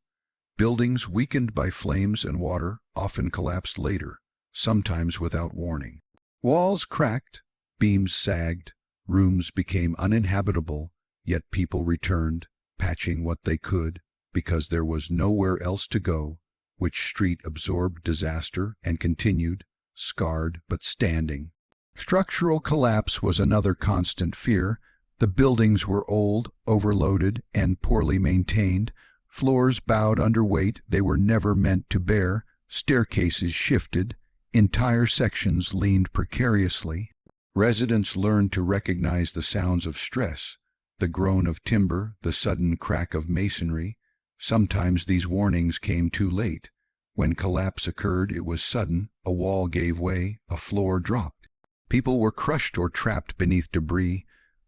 Buildings weakened by flames and water often collapsed later, sometimes without warning. Walls cracked, beams sagged, rooms became uninhabitable, yet people returned, patching what they could, because there was nowhere else to go. Wych Street absorbed disaster and continued, scarred but standing. Structural collapse was another constant fear. The buildings were old, overloaded, and poorly maintained. Floors bowed under weight they were never meant to bear. Staircases shifted. Entire sections leaned precariously. Residents learned to recognize the sounds of stress, the groan of timber, the sudden crack of masonry. Sometimes these warnings came too late. When collapse occurred, it was sudden. A wall gave way, a floor dropped. People were crushed or trapped beneath debris.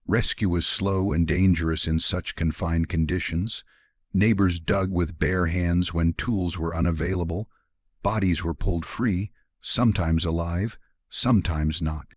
Rescue was slow and dangerous in such confined conditions. Neighbors dug with bare hands when tools were unavailable. Bodies were pulled free, sometimes alive, sometimes not.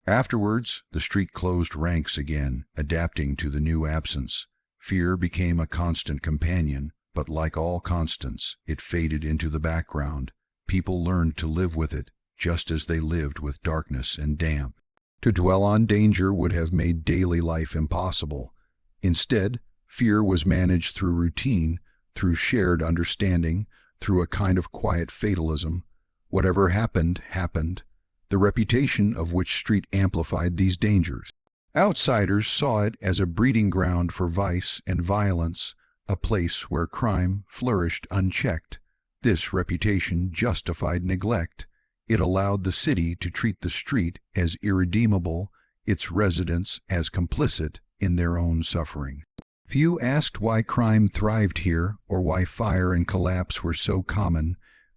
Afterwards, the street closed ranks again, adapting to the new absence. Fear became a constant companion, but like all constants, it faded into the background. People learned to live with it, just as they lived with darkness and damp. To dwell on danger would have made daily life impossible. Instead, fear was managed through routine, through shared understanding, through a kind of quiet fatalism. Whatever happened, happened. The reputation of Wych Street amplified these dangers. Outsiders saw it as a breeding ground for vice and violence, a place where crime flourished unchecked. This reputation justified neglect. It allowed the city to treat the street as irredeemable, its residents as complicit in their own suffering. Few asked why crime thrived here or why fire and collapse were so common.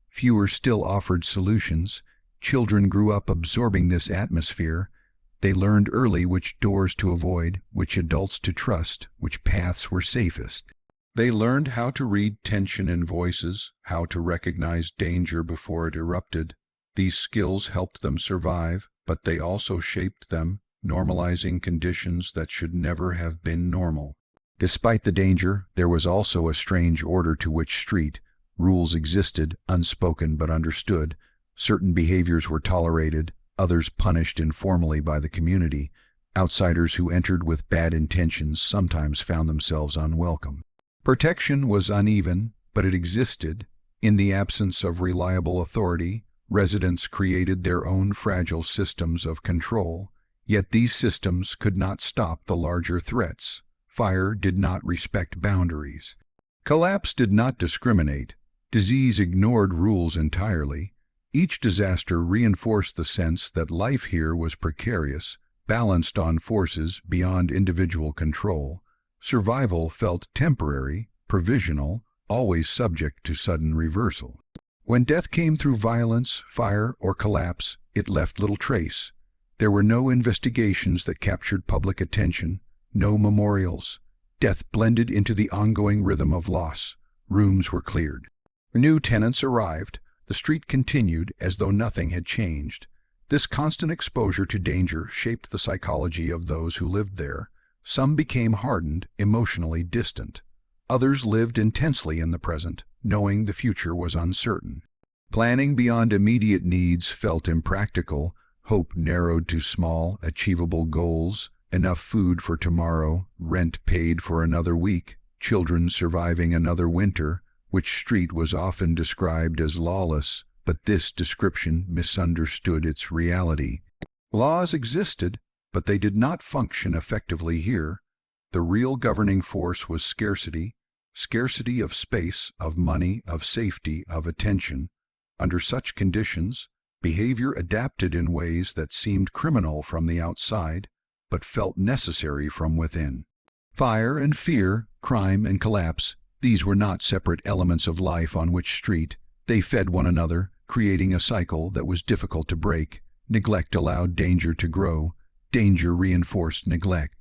Fewer still offered solutions. Children grew up absorbing this atmosphere. They learned early which doors to avoid, which adults to trust, which paths were safest. They learned how to read tension in voices, how to recognize danger before it erupted. These skills helped them survive, but they also shaped them, normalizing conditions that should never have been normal. Despite the danger, there was also a strange order to Wych Street. Rules existed, unspoken but understood. Certain behaviors were tolerated, others punished informally by the community. Outsiders who entered with bad intentions sometimes found themselves unwelcome. Protection was uneven, but it existed. In the absence of reliable authority, residents created their own fragile systems of control. Yet these systems could not stop the larger threats. Fire did not respect boundaries. Collapse did not discriminate. Disease ignored rules entirely. Each disaster reinforced the sense that life here was precarious, balanced on forces beyond individual control. Survival felt temporary, provisional, always subject to sudden reversal. When death came through violence, fire, or collapse, it left little trace. There were no investigations that captured public attention, no memorials. Death blended into the ongoing rhythm of loss. Rooms were cleared. New tenants arrived. The street continued as though nothing had changed. This constant exposure to danger shaped the psychology of those who lived there. Some became hardened, emotionally distant. Others lived intensely in the present, knowing the future was uncertain. Planning beyond immediate needs felt impractical. Hope narrowed to small, achievable goals. Enough food for tomorrow, rent paid for another week, children surviving another winter. Wych Street was often described as lawless, but this description misunderstood its reality. Laws existed, but they did not function effectively here. The real governing force was scarcity. Scarcity of space, of money, of safety, of attention. Under such conditions, behavior adapted in ways that seemed criminal from the outside, but felt necessary from within. Fire and fear, crime and collapse, these were not separate elements of life on Wych Street. They fed one another, creating a cycle that was difficult to break. Neglect allowed danger to grow. Danger reinforced neglect.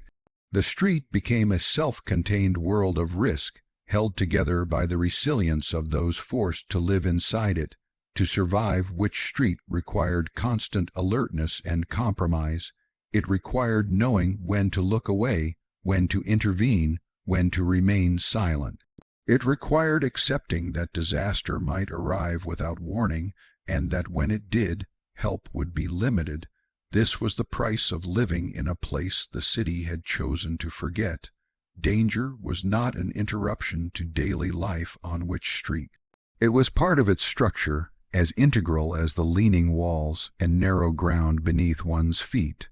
The street became a self-contained world of risk, held together by the resilience of those forced to live inside it. To survive, Wych Street required constant alertness and compromise. It required knowing when to look away, when to intervene, when to remain silent. It required accepting that disaster might arrive without warning, and that when it did, help would be limited. This was the price of living in a place the city had chosen to forget. Danger was not an interruption to daily life on Wych Street. It was part of its structure, as integral as the leaning walls and narrow ground beneath one's feet.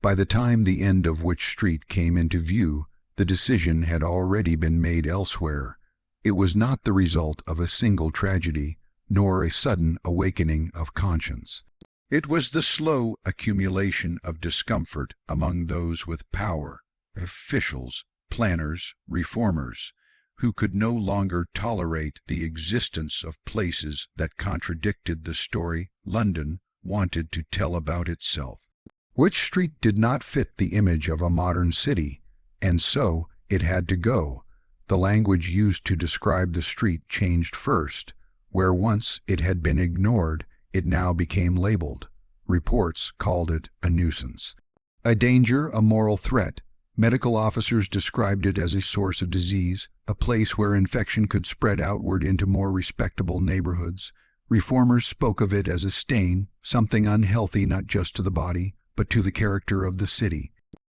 By the time the end of Wych Street came into view, the decision had already been made elsewhere. It was not the result of a single tragedy, nor a sudden awakening of conscience. It was the slow accumulation of discomfort among those with power, officials, planners, reformers, who could no longer tolerate the existence of places that contradicted the story London wanted to tell about itself. Wych Street did not fit the image of a modern city, and so it had to go. The language used to describe the street changed first. Where once it had been ignored, it now became labeled. Reports called it a nuisance. A danger, a moral threat. Medical officers described it as a source of disease, a place where infection could spread outward into more respectable neighborhoods. Reformers spoke of it as a stain, something unhealthy not just to the body, but to the character of the city.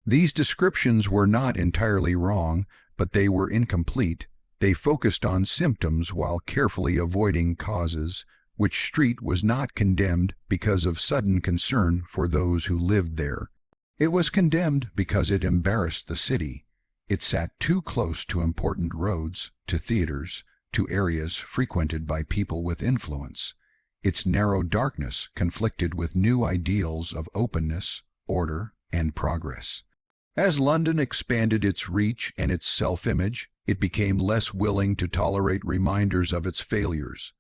These descriptions were not entirely wrong, but they were incomplete. They focused on symptoms while carefully avoiding causes. Wych Street was not condemned because of sudden concern for those who lived there. It was condemned because it embarrassed the city. It sat too close to important roads, to theaters, to areas frequented by people with influence. Its narrow darkness conflicted with new ideals of openness, order, and progress. As London expanded its reach and its self-image, it became less willing to tolerate reminders of its failures.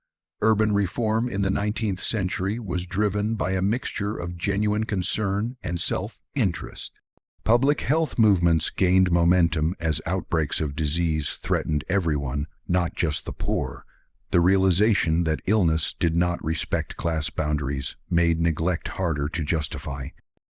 Urban reform in the 19th century was driven by a mixture of genuine concern and self-interest. Public health movements gained momentum as outbreaks of disease threatened everyone, not just the poor. The realization that illness did not respect class boundaries made neglect harder to justify.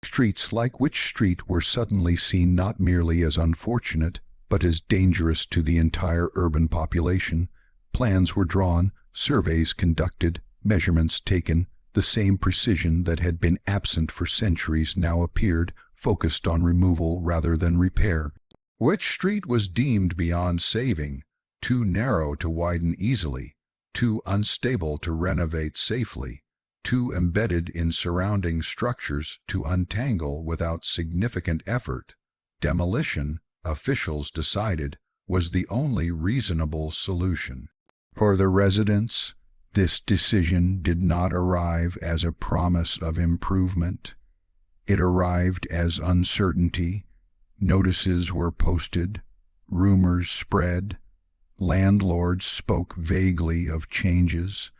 Streets like Wych Street were suddenly seen not merely as unfortunate, but as dangerous to the entire urban population. Plans were drawn, surveys conducted, measurements taken. The same precision that had been absent for centuries now appeared, focused on removal rather than repair. Wych Street was deemed beyond saving, too narrow to widen easily, too unstable to renovate safely, too embedded in surrounding structures to untangle without significant effort. Demolition, officials decided, was the only reasonable solution. For the residents, this decision did not arrive as a promise of improvement. It arrived as uncertainty. Notices were posted, rumors spread, landlords spoke vaguely of changes.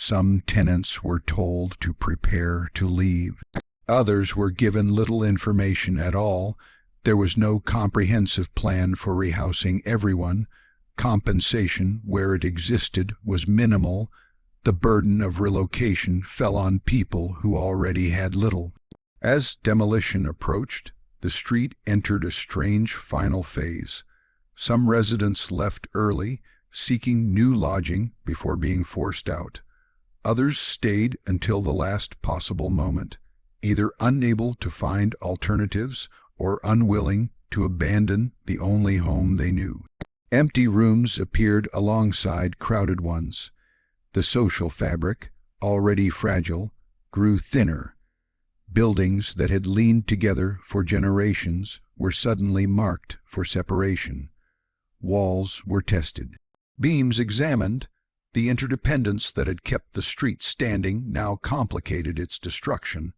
Some tenants were told to prepare to leave. Others were given little information at all. There was no comprehensive plan for rehousing everyone. Compensation, where it existed, was minimal. The burden of relocation fell on people who already had little. As demolition approached, the street entered a strange final phase. Some residents left early, seeking new lodging before being forced out. Others stayed until the last possible moment, either unable to find alternatives or unwilling to abandon the only home they knew. Empty rooms appeared alongside crowded ones. The social fabric, already fragile, grew thinner. Buildings that had leaned together for generations were suddenly marked for separation. Walls were tested. Beams examined. The interdependence that had kept the street standing now complicated its destruction.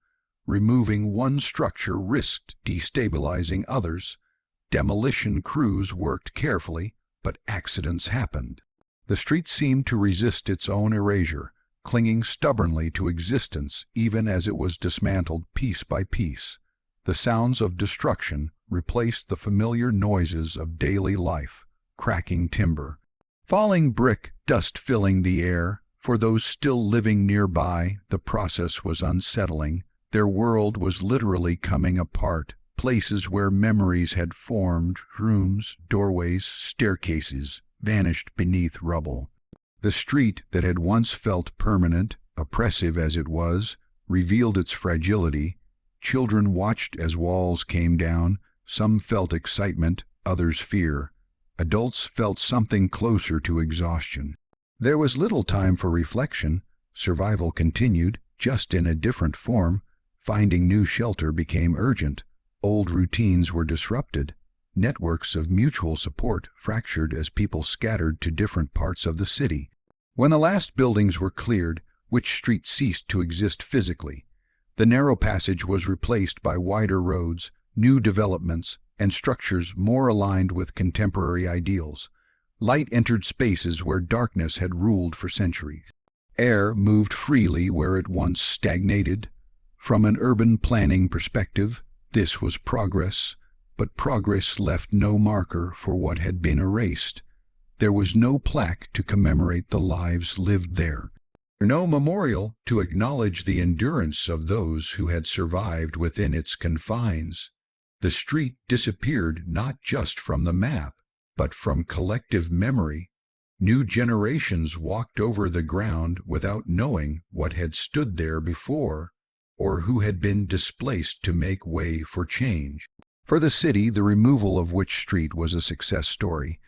Removing one structure risked destabilizing others. Demolition crews worked carefully, but accidents happened. The street seemed to resist its own erasure, clinging stubbornly to existence even as it was dismantled piece by piece. The sounds of destruction replaced the familiar noises of daily life, cracking timber, falling brick, dust filling the air. For those still living nearby, the process was unsettling. Their world was literally coming apart. Places where memories had formed, rooms, doorways, staircases, vanished beneath rubble. The street that had once felt permanent, oppressive as it was, revealed its fragility. Children watched as walls came down. Some felt excitement, others fear. Adults felt something closer to exhaustion. There was little time for reflection. Survival continued, just in a different form. Finding new shelter became urgent. Old routines were disrupted. Networks of mutual support fractured as people scattered to different parts of the city. When the last buildings were cleared, Wych Street ceased to exist physically. The narrow passage was replaced by wider roads, new developments, and structures more aligned with contemporary ideals. Light entered spaces where darkness had ruled for centuries. Air moved freely where it once stagnated. From an urban planning perspective, this was progress, but progress left no marker for what had been erased. There was no plaque to commemorate the lives lived there. No memorial to acknowledge the endurance of those who had survived within its confines. The street disappeared not just from the map, but from collective memory. New generations walked over the ground without knowing what had stood there before, or who had been displaced to make way for change. For the city, the removal of Wych Street was a success story.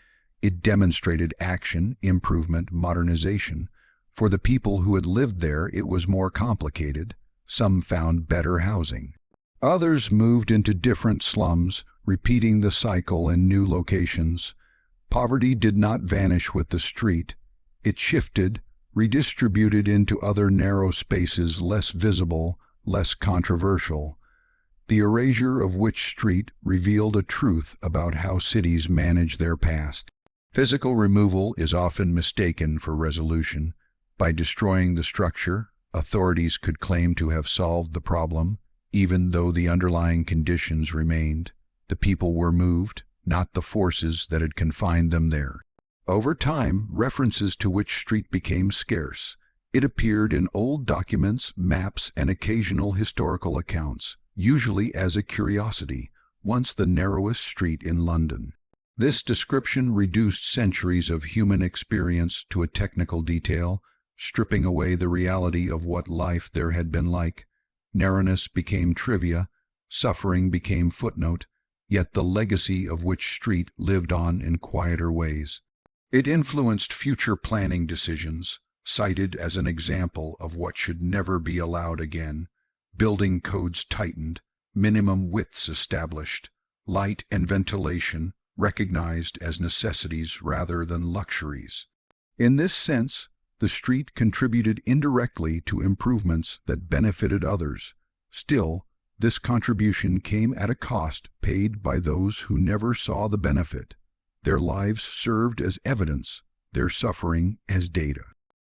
It demonstrated action, improvement, modernization. For the people who had lived there, it was more complicated. Some found better housing. Others moved into different slums, repeating the cycle in new locations. Poverty did not vanish with the street. It shifted, redistributed into other narrow spaces less visible, less controversial. The erasure of Wych Street revealed a truth about how cities manage their past. Physical removal is often mistaken for resolution. By destroying the structure, authorities could claim to have solved the problem, even though the underlying conditions remained. The people were moved, not the forces that had confined them there. Over time, references to Wych Street became scarce. It appeared in old documents, maps, and occasional historical accounts, usually as a curiosity, once the narrowest street in London. This description reduced centuries of human experience to a technical detail, stripping away the reality of what life there had been like. Narrowness became trivia, suffering became footnote, yet the legacy of Wych Street lived on in quieter ways. It influenced future planning decisions, cited as an example of what should never be allowed again. Building codes tightened, minimum widths established, light and ventilation recognized as necessities rather than luxuries. In this sense, the street contributed indirectly to improvements that benefited others. Still, this contribution came at a cost paid by those who never saw the benefit. Their lives served as evidence, their suffering as data.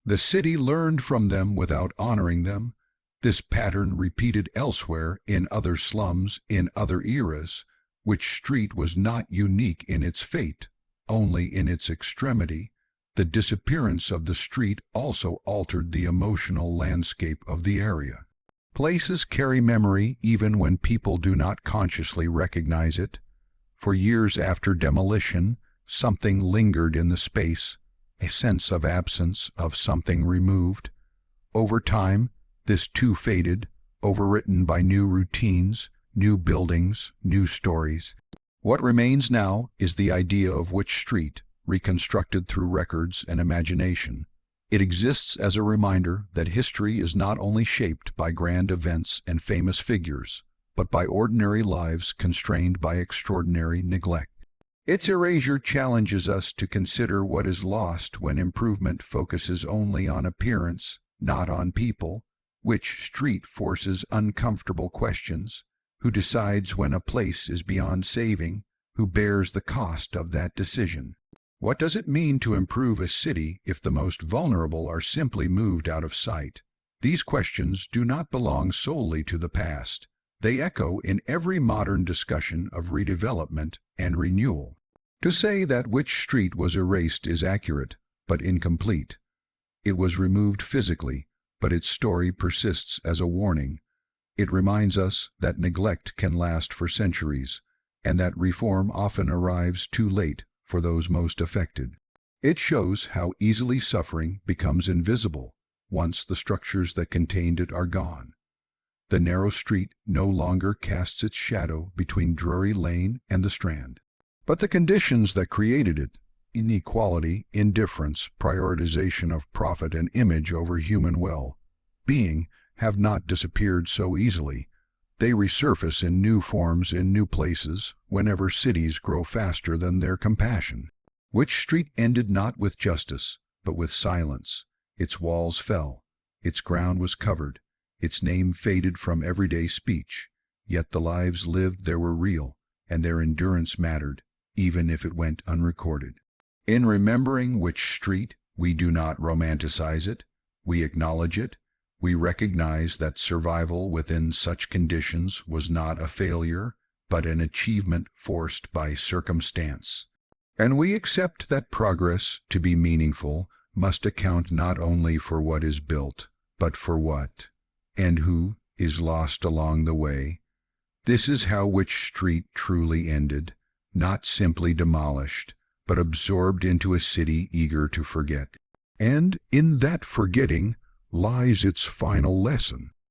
The city learned from them without honoring them. This pattern repeated elsewhere in other slums in other eras. Wych Street was not unique in its fate, only in its extremity. The disappearance of the street also altered the emotional landscape of the area. Places carry memory even when people do not consciously recognize it. For years after demolition, something lingered in the space, a sense of absence, of something removed. Over time, this too faded, overwritten by new routines, new buildings, new stories. What remains now is the idea of Wych Street, reconstructed through records and imagination. It exists as a reminder that history is not only shaped by grand events and famous figures, but by ordinary lives constrained by extraordinary neglect. Its erasure challenges us to consider what is lost when improvement focuses only on appearance, not on people. Wych Street forces uncomfortable questions. Who decides when a place is beyond saving? Who bears the cost of that decision? What does it mean to improve a city if the most vulnerable are simply moved out of sight? These questions do not belong solely to the past. They echo in every modern discussion of redevelopment and renewal. To say that Wych Street was erased is accurate, but incomplete. It was removed physically, but its story persists as a warning. It reminds us that neglect can last for centuries, and that reform often arrives too late for those most affected. It shows how easily suffering becomes invisible once the structures that contained it are gone. The narrow street no longer casts its shadow between Drury Lane and the Strand. But the conditions that created it, inequality, indifference, prioritization of profit and image over human well-being, have not disappeared so easily. They resurface in new forms in new places whenever cities grow faster than their compassion. Wych Street ended not with justice, but with silence. Its walls fell, its ground was covered, its name faded from everyday speech, yet the lives lived there were real, and their endurance mattered, even if it went unrecorded. In remembering Wych Street, we do not romanticize it, we acknowledge it. We recognize that survival within such conditions was not a failure, but an achievement forced by circumstance. And we accept that progress, to be meaningful, must account not only for what is built, but for what, and who, is lost along the way. This is how Wych Street truly ended, not simply demolished, but absorbed into a city eager to forget. And in that forgetting lies its final lesson.